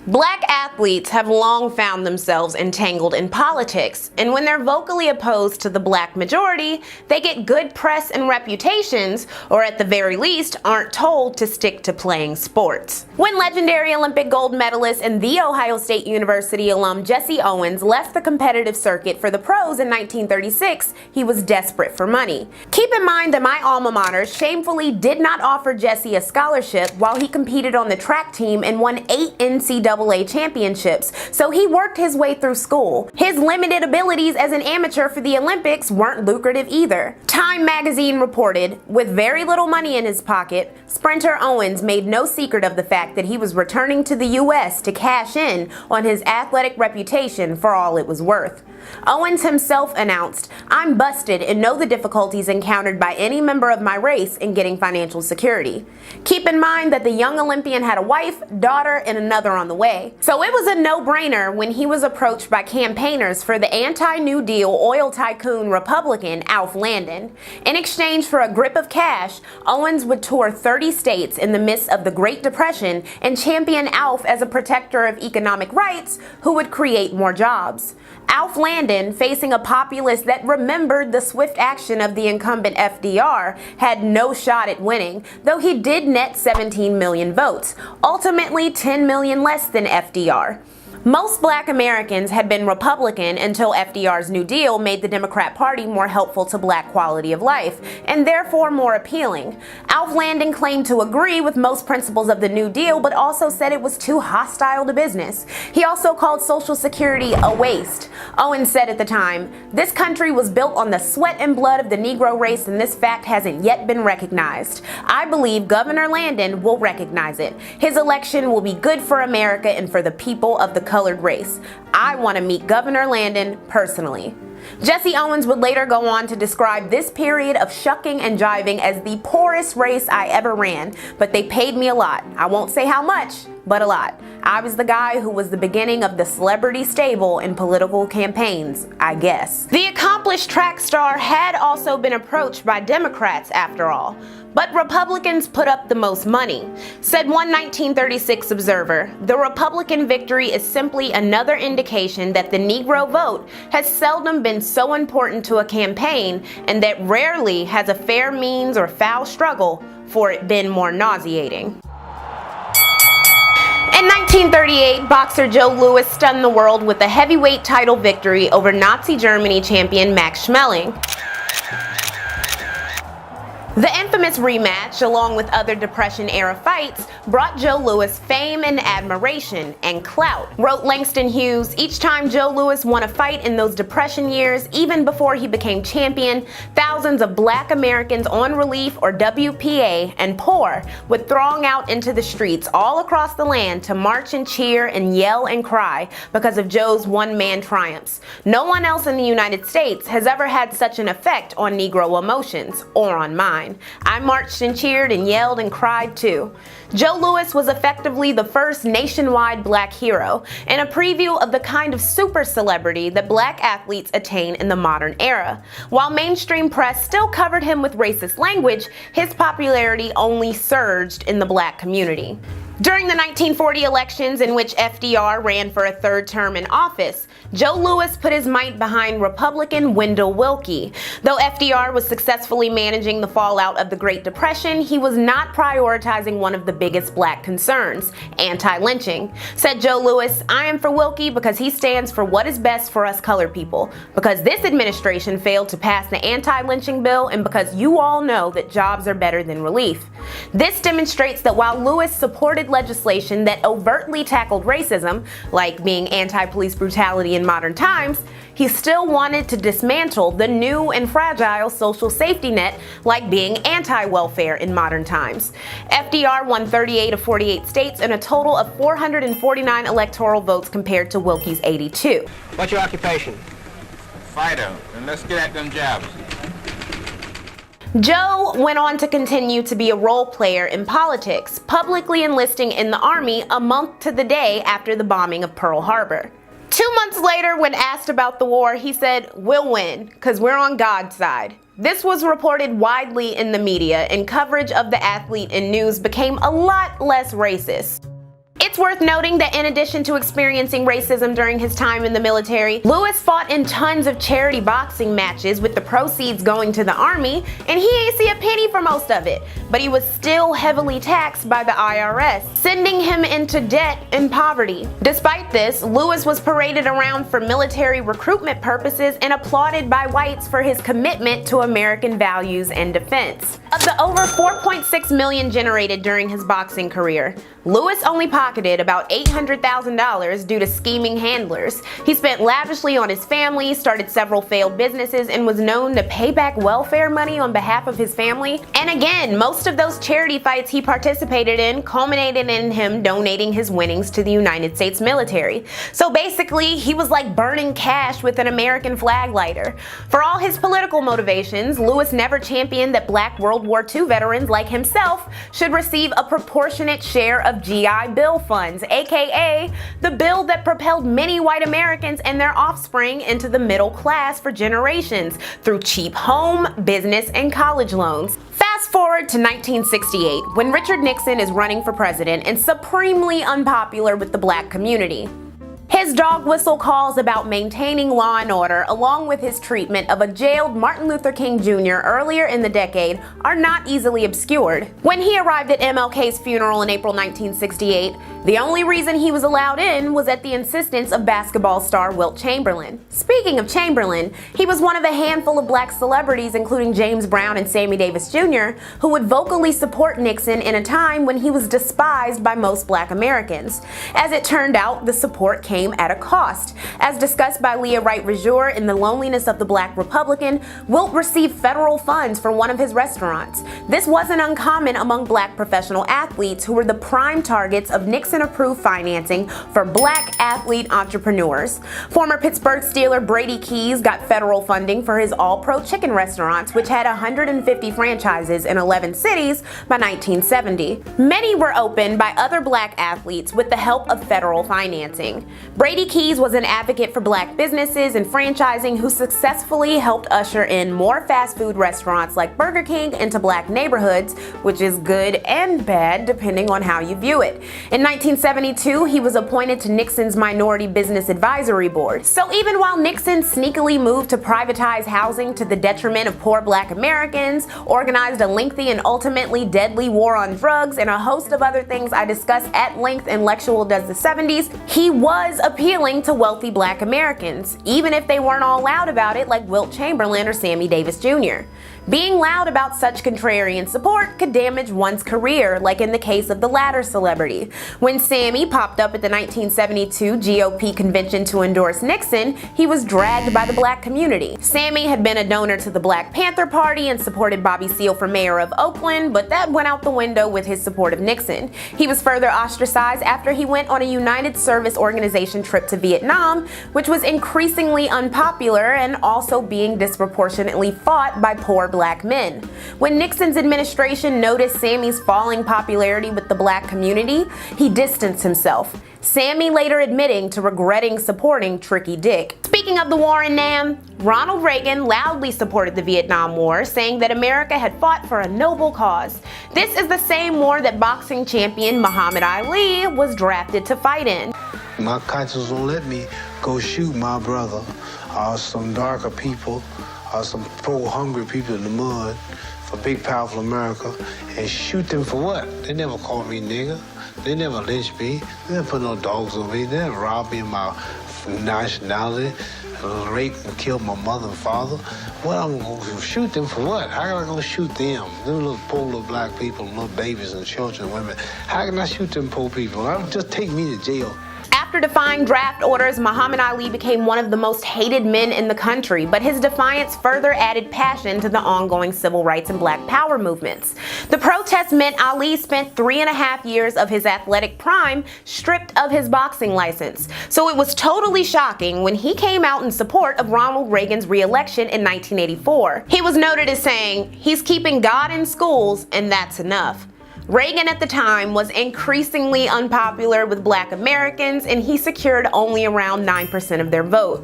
Black athletes have long found themselves entangled in politics, and when they're vocally opposed to the black majority, they get good press and reputations, or at the very least, aren't told to stick to playing sports. When legendary Olympic gold medalist and The Ohio State University alum Jesse Owens left the competitive circuit for the pros in 1936, he was desperate for money. Keep in mind that my alma mater shamefully did not offer Jesse a scholarship while he competed on the track team and won 8 NCAA championships, so he worked his way through school. His limited abilities as an amateur for the Olympics weren't lucrative either. Time magazine reported, with very little money in his pocket, sprinter Owens made no secret of the fact that he was returning to the U.S. to cash in on his athletic reputation for all it was worth. Owens himself announced, "I'm busted and know the difficulties encountered by any member of my race in getting financial security." Keep in mind that the young Olympian had a wife, daughter, and another on the way. So it was a no-brainer when he was approached by campaigners for the anti-New Deal oil tycoon Republican Alf Landon. In exchange for a grip of cash, Owens would tour 30 states in the midst of the Great Depression and champion Alf as a protector of economic rights who would create more jobs. Alf Landon, facing a populace that remembered the swift action of the incumbent FDR, had no shot at winning, though he did net 17 million votes, ultimately 10 million less than FDR. Most black Americans had been Republican until FDR's New Deal made the Democrat Party more helpful to black quality of life, and therefore more appealing. Alf Landon claimed to agree with most principles of the New Deal, but also said it was too hostile to business. He also called Social Security a waste. Owens said at the time, "This country was built on the sweat and blood of the Negro race, and this fact hasn't yet been recognized. I believe Governor Landon will recognize it. His election will be good for America and for the people of the colored race. I want to meet Governor Landon personally." Jesse Owens would later go on to describe this period of shucking and jiving as the poorest race I ever ran, but they paid me a lot. I won't say how much, but a lot. I was the guy who was the beginning of the celebrity stable in political campaigns, I guess. The accomplished track star had also been approached by Democrats after all, but Republicans put up the most money. Said one 1936 observer, "The Republican victory is simply another indication that the Negro vote has seldom been so important to a campaign, and that rarely has a fair means or foul struggle for it been more nauseating." In 1938, boxer Joe Louis stunned the world with a heavyweight title victory over Nazi Germany champion Max Schmeling. The infamous rematch, along with other Depression-era fights, brought Joe Louis fame and admiration and clout. Wrote Langston Hughes, "Each time Joe Louis won a fight in those Depression years, even before he became champion, thousands of black Americans on relief or WPA and poor would throng out into the streets all across the land to march and cheer and yell and cry because of Joe's one-man triumphs. No one else in the United States has ever had such an effect on Negro emotions, or on mine. I marched and cheered and yelled and cried too." Joe Louis was effectively the first nationwide black hero, and a preview of the kind of super celebrity that black athletes attain in the modern era. While mainstream press still covered him with racist language, his popularity only surged in the black community. During the 1940 elections, in which FDR ran for a third term in office, Joe Louis put his might behind Republican Wendell Willkie. Though FDR was successfully managing the fallout of the Great Depression, he was not prioritizing one of the biggest black concerns, anti-lynching. Said Joe Louis, "I am for Willkie because he stands for what is best for us colored people, because this administration failed to pass the anti-lynching bill, and because you all know that jobs are better than relief." This demonstrates that while Louis supported legislation that overtly tackled racism, like being anti-police brutality in modern times, he still wanted to dismantle the new and fragile social safety net, like being anti-welfare in modern times. FDR won 38 of 48 states and a total of 449 electoral votes compared to Willkie's 82. What's your occupation? Fighter, and let's get at them jobs. Joe went on to continue to be a role player in politics, publicly enlisting in the Army a month to the day after the bombing of Pearl Harbor. 2 months later, when asked about the war, he said, "We'll win, 'cause we're on God's side." This was reported widely in the media, and coverage of the athlete in news became a lot less racist. It's worth noting that in addition to experiencing racism during his time in the military, Lewis fought in tons of charity boxing matches with the proceeds going to the army, and he ain't see a penny for most of it. But he was still heavily taxed by the IRS, sending him into debt and poverty. Despite this, Lewis was paraded around for military recruitment purposes and applauded by whites for his commitment to American values and defense. Of the over $4.6 million generated during his boxing career, Lewis only pocketed about $800,000 due to scheming handlers. He spent lavishly on his family, started several failed businesses, and was known to pay back welfare money on behalf of his family. And again, most of those charity fights he participated in culminated in him donating his winnings to the United States military. So basically, he was like burning cash with an American flag lighter. For all his political motivations, Lewis never championed that black World War II veterans like himself should receive a proportionate share of GI Bill funds, aka the bill that propelled many white Americans and their offspring into the middle class for generations through cheap home, business, and college loans. Fast forward to 1968, when Richard Nixon is running for president and supremely unpopular with the black community. His dog whistle calls about maintaining law and order, along with his treatment of a jailed Martin Luther King Jr. earlier in the decade, are not easily obscured. When he arrived at MLK's funeral in April 1968, the only reason he was allowed in was at the insistence of basketball star Wilt Chamberlain. Speaking of Chamberlain, he was one of a handful of black celebrities, including James Brown and Sammy Davis Jr., who would vocally support Nixon in a time when he was despised by most black Americans. As it turned out, the support came at a cost. As discussed by Leah Wright Riguer in The Loneliness of the Black Republican, Wilt received federal funds for one of his restaurants. This wasn't uncommon among black professional athletes who were the prime targets of Nixon-approved financing for black athlete entrepreneurs. Former Pittsburgh Steeler Brady Keys got federal funding for his All-Pro Chicken restaurants, which had 150 franchises in 11 cities by 1970. Many were opened by other black athletes with the help of federal financing. Brady Keys was an advocate for black businesses and franchising who successfully helped usher in more fast food restaurants like Burger King into black neighborhoods, which is good and bad depending on how you view it. In 1972, he was appointed to Nixon's Minority Business Advisory Board. So even while Nixon sneakily moved to privatize housing to the detriment of poor black Americans, organized a lengthy and ultimately deadly war on drugs, and a host of other things I discuss at length in Lectual Does the 70s, he was appealing to wealthy black Americans, even if they weren't all loud about it like Wilt Chamberlain or Sammy Davis Jr. Being loud about such contrarian support could damage one's career, like in the case of the latter celebrity. When Sammy popped up at the 1972 GOP convention to endorse Nixon, he was dragged by the black community. Sammy had been a donor to the Black Panther Party and supported Bobby Seale for mayor of Oakland, but that went out the window with his support of Nixon. He was further ostracized after he went on a United Service Organization trip to Vietnam, which was increasingly unpopular and also being disproportionately fought by poor black men. When Nixon's administration noticed Sammy's falling popularity with the black community, he distanced himself. Sammy later admitting to regretting supporting Tricky Dick. Speaking of the war in Nam, Ronald Reagan loudly supported the Vietnam War, saying that America had fought for a noble cause. This is the same war that boxing champion Muhammad Ali was drafted to fight in. My conscience won't let me go shoot my brother or some darker people or some poor hungry people in the mud for big powerful America and shoot them for what? They never called me nigger. They never lynched me. They never put no dogs on me. They never robbed me of my nationality, raped and killed my mother and father. What I'm going to shoot them for what? How am I going to shoot them? Them little poor little black people, little babies and children and women. How can I shoot them poor people? Just take me to jail. After defying draft orders, Muhammad Ali became one of the most hated men in the country, but his defiance further added passion to the ongoing civil rights and black power movements. The protests meant Ali spent 3.5 years of his athletic prime stripped of his boxing license. So it was totally shocking when he came out in support of Ronald Reagan's re-election in 1984. He was noted as saying, "He's keeping God in schools, and that's enough." Reagan at the time was increasingly unpopular with black Americans, and he secured only around 9% of their vote.